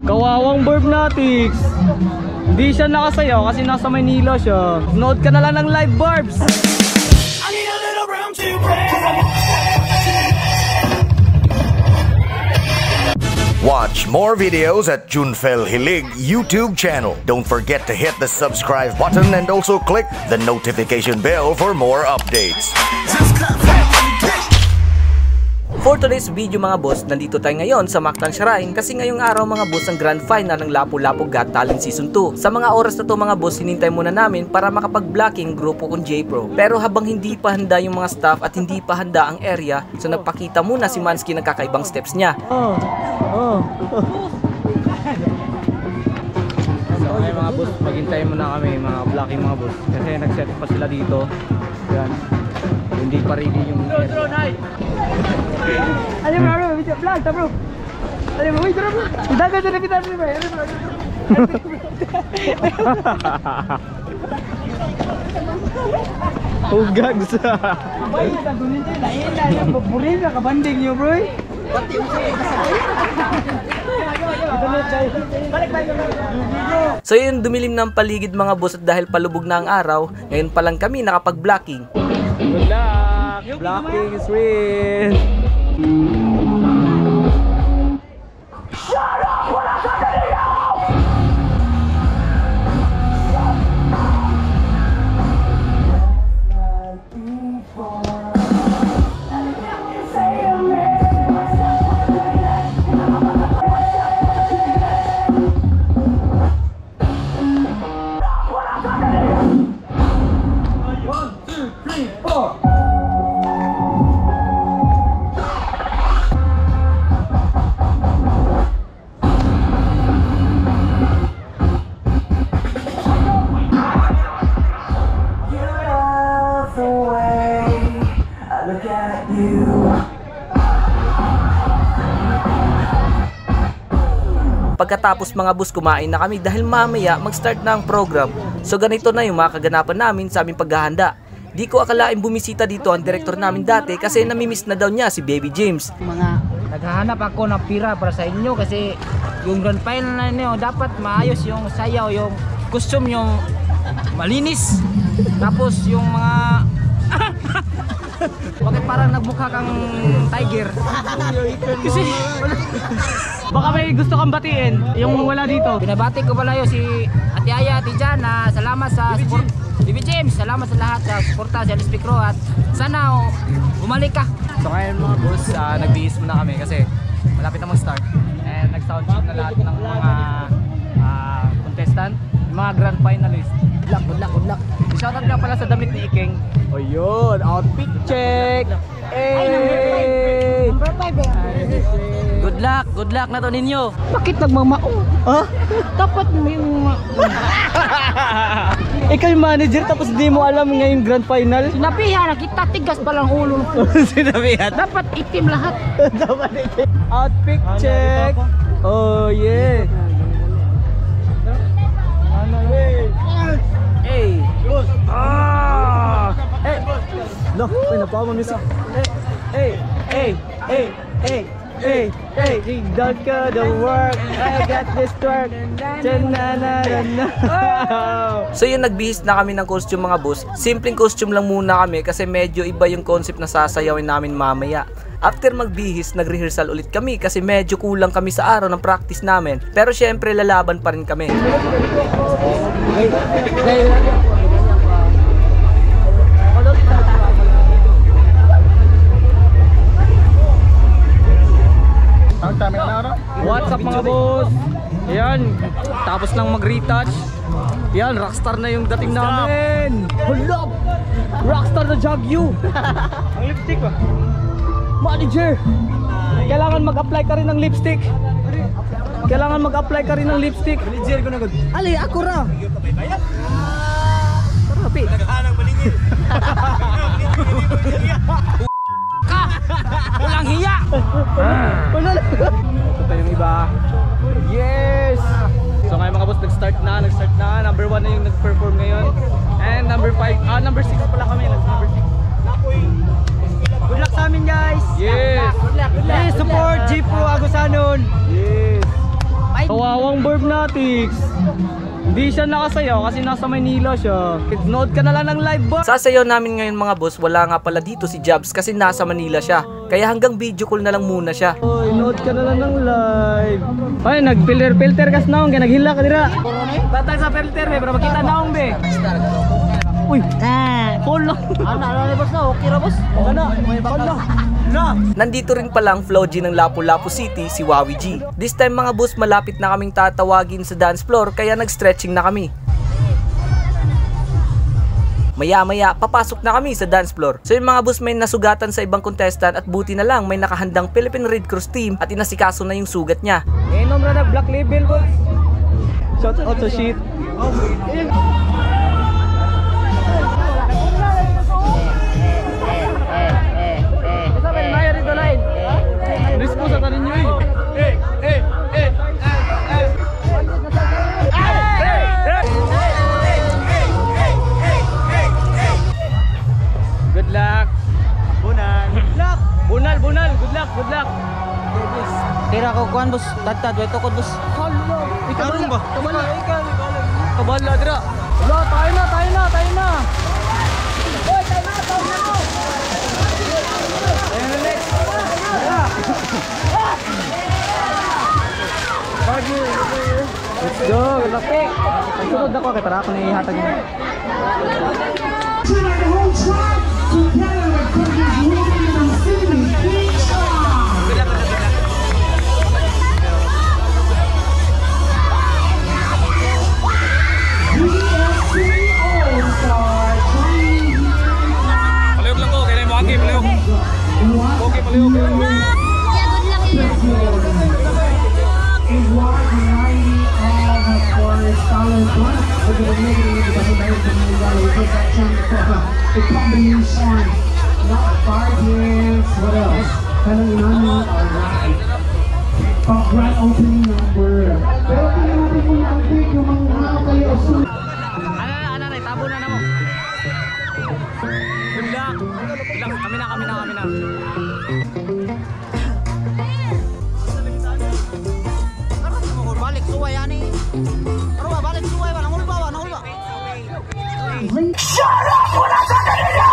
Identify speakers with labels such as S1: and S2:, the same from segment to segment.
S1: Kawawang Burbnatics. Hindi siya nakasayaw kasi nasa Maynila siya. Nood ka na lang ng live, Barbs.
S2: Watch more videos at Junfel Hilig YouTube channel. Don't forget to hit the subscribe button and also click the notification bell for more updates.
S3: For today's video mga boss, nandito tayo ngayon sa Mactan Shrine kasi ngayong araw mga boss ang grand final ng Lapu-Lapu Got Talent Season 2. Sa mga oras na to mga boss, hinintay muna namin para makapag-blocking grupo kong J-Pro. Pero habang hindi pa handa yung mga staff at hindi pa handa ang area, so nagpakita muna si Mansky ng kakaibang steps niya.
S1: So okay mga boss, maghintay muna kami mga blocking mga boss. Kasi nag-set pa sila dito. Yan. Hindi pa ready yung
S4: Ayo bro, video vlog ta bro. Ayo bro, video bro. Dagat na kita bro.
S1: Hugag sa.
S4: Abay, tagunin tayo lain na yung buburin ka kabanding niyo bro. Pati mo siya kasabay.
S3: So yun, dumilim ng paligid mga boss at dahil palubog na ang araw, ngayon pa lang kami nakapag-blocking.
S1: Good luck! Blocking is real!
S3: Pagkatapos mga boss, kumain na kami dahil mamaya mag-start na ang program. So ganito na yung mga kaganapan namin sa aming paghahanda. Di ko akalaing bumisita dito ang director namin dati kasi namimiss na daw niya si Baby James.
S4: Mga naghahanap ako ng pira para sa inyo kasi yung grand final na niyo dapat maayos yung sayaw, yung costume yung malinis. Tapos yung mga bakit parang nagmukha kang tiger? Kasi
S1: Baka may gusto kang batiin yung wala dito.
S4: binabati ko pala yun si Ate Aya, Ate Jana. Salamat sa support. Baby James, salamat sa lahat sa suporta sa LSP Crew at sana bumalik ka.
S1: So ngayon mga boss, nagbihis muna kami kasi malapit na mag-start. And nag-sound check na lahat ng mga contestant, yung mga grand finalist.
S4: Good luck, good luck, good luck.
S1: Shoutout nga pala sa damit ni Iking. O yun, outfit check! Hey!
S4: Number 5 eh.
S3: Good luck na to ninyo.
S4: Bakit nagmamao?
S1: Ha?
S4: Dapat yung
S1: Ikaw yung manager tapos di mo alam ngayong grand final?
S4: sinabihan na kita tigas palang ulo.
S1: Sinabihan.
S4: Dapat itim lahat.
S1: Outfit check! Oh yeah!
S3: Hey!
S1: Hey! No, may napawa music. Hey! Hey! Hey! Hey! Hey! Hey! Don't go to work. I got this work.
S3: So yun, nagbihis na kami ng costume mga boss. Simpleng costume lang muna kami kasi medyo iba yung concept na sasayawin namin mamaya. After magbihis, nag-rehearsal ulit kami kasi medyo kulang kami sa araw ng practice namin. Pero syempre lalaban pa rin kami.
S1: What's up mga boss? Ayan, tapos lang mag-retouch. Yan, rockstar na yung dating namin. Hala! Rockstar na Jagyu. Ang lipstick ba? Manager! Kailangan mag-apply ka rin ng lipstick. Kailangan mag-apply ka rin ng lipstick. Manager ko na gud.
S4: Ali, ako ra.
S1: Tarapi.
S2: Naghahanang maningil.
S3: Walang hiya!
S1: Wala lang. Ito pa yung iba. Yes! So ngayon mga boss, nag-start na. Number 1 na yung nag-perform ngayon. And number 5, number 6 pala kami. Number 6.
S4: Good luck sa amin guys.
S1: Yes!
S4: Good luck.
S1: Please support J-Pro Agusanon. Yes! Kawawa Kawawang Burbnatics. Hindi siya nakasayaw kasi nasa Maynila siya. Nood ka na lang ng live ba?
S3: Sasayaw namin ngayon mga boss, wala nga pala dito si Jobs kasi nasa Manila siya. Kaya hanggang video call na lang muna siya.
S1: Oy, nood ka na lang ng live. Ay, nag-filter kas naong, kaya naghila ka dira. Tatag sa filter, be, para makita naong, be. Uy, hold lang. Ano, boss na, okay ra, boss. Ano, na.
S3: Nandito rin palang flow G ng Lapu-Lapu City, si Wawi G. This time mga boss, malapit na kaming tatawagin sa dance floor kaya nag-stretching na kami. Maya-maya, papasok na kami sa dance floor. So yung mga boss, may nasugatan sa ibang contestant at buti na lang may nakahandang Philippine Red Cross team at inasikaso na yung sugat niya.
S1: Inom na Black Label, boss. Shout out sa shit. Rispo sa tanin nyo Good luck. Bunal. Bunal. Good luck.
S4: Tira ko kuan boss, tatad way tukod boss.
S1: Ikaw ba? Kabala dira. Wala, tayo na. Hoy, tayo na. Let's go, laki. Ang sunod ako, katara ako na ihatag niya. Palihog lang ko, kailan mo agi, palihog. Okay, palihog.
S5: The combination, not bargains, what else? Kanang inano, alright. Pag-grand opening number. Pero tingnan natin kung ang-take yung mga kayo usul.
S1: Ano, tabo na mo. Good luck. Kami na. Balik suway ani. Balik suway ba? Nangulba. Shut up! Wala sa kanila!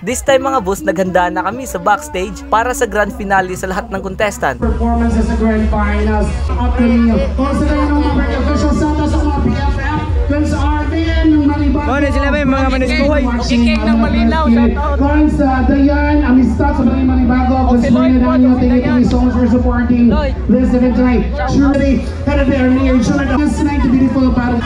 S3: This time mga boss, naghanda na kami sa backstage para sa grand finale sa lahat ng contestant.
S5: Performance sa grand finals. Upcoming. Also na yung mga official sa mga PFF. Kung sa RBN, yung Maribago.
S1: Ano sila ba yung mga maniskuhay? Kikik ng Malinaw, shout out.
S5: Kung sa Dayan, Amistad sa mga Maribago. Kung sa mga Daniel, thank you so much for supporting this event tonight. Surely, had a very near. This night, the beautiful battle.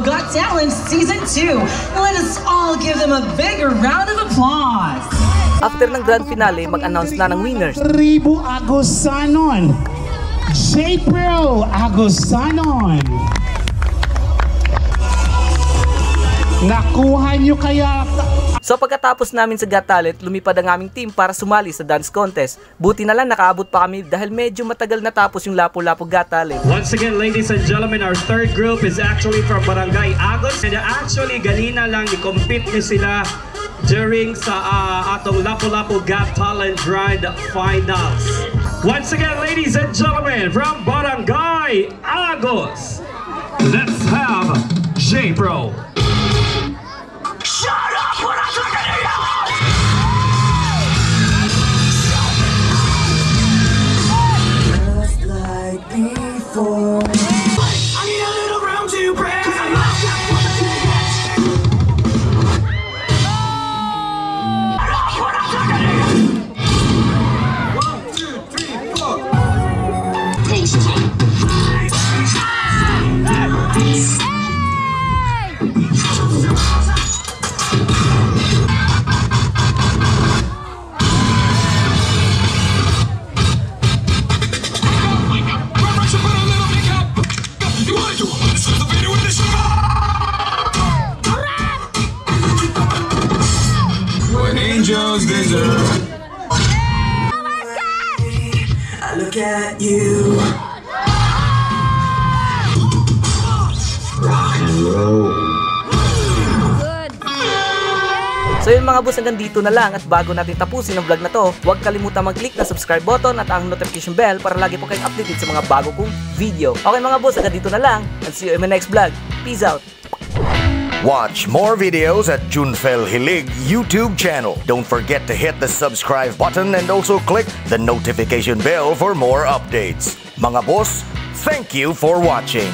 S6: Got Talent Season 2. Let us all give them a bigger round of applause.
S3: After ng grand finale, mag-announce na ng winners.
S5: Ribu Agosanon, J-Pro Agosanon. Nakuha nyo kaya...
S3: So pagkatapos namin sa Got Talent, lumipad ang aming team para sumali sa dance contest. Buti na lang nakaabot pa kami dahil medyo matagal natapos yung Lapu-Lapu Got Talent.
S7: Once again, ladies and gentlemen, our third group is actually from Barangay Agos. And actually, ganina lang i-compete niyo sila during sa atong Lapu-Lapu Got Talent Grand Finals. Once again, ladies and gentlemen, from Barangay Agos, let's have J-Pro.
S8: angels deserve.
S9: I look at you. Rock and roll.
S3: So yun mga boss, hanggang dito na lang, at bago natin tapusin ang vlog na to, huwag kalimutan mag-click na subscribe button at ang notification bell para lagi po kayong updated sa mga bago kong video. Okay mga boss, hanggang dito na lang, and see you in my next vlog. Peace out!
S2: Watch more videos at Junfel Hilig YouTube channel. Don't forget to hit the subscribe button and also click the notification bell for more updates. Mga boss, thank you for watching.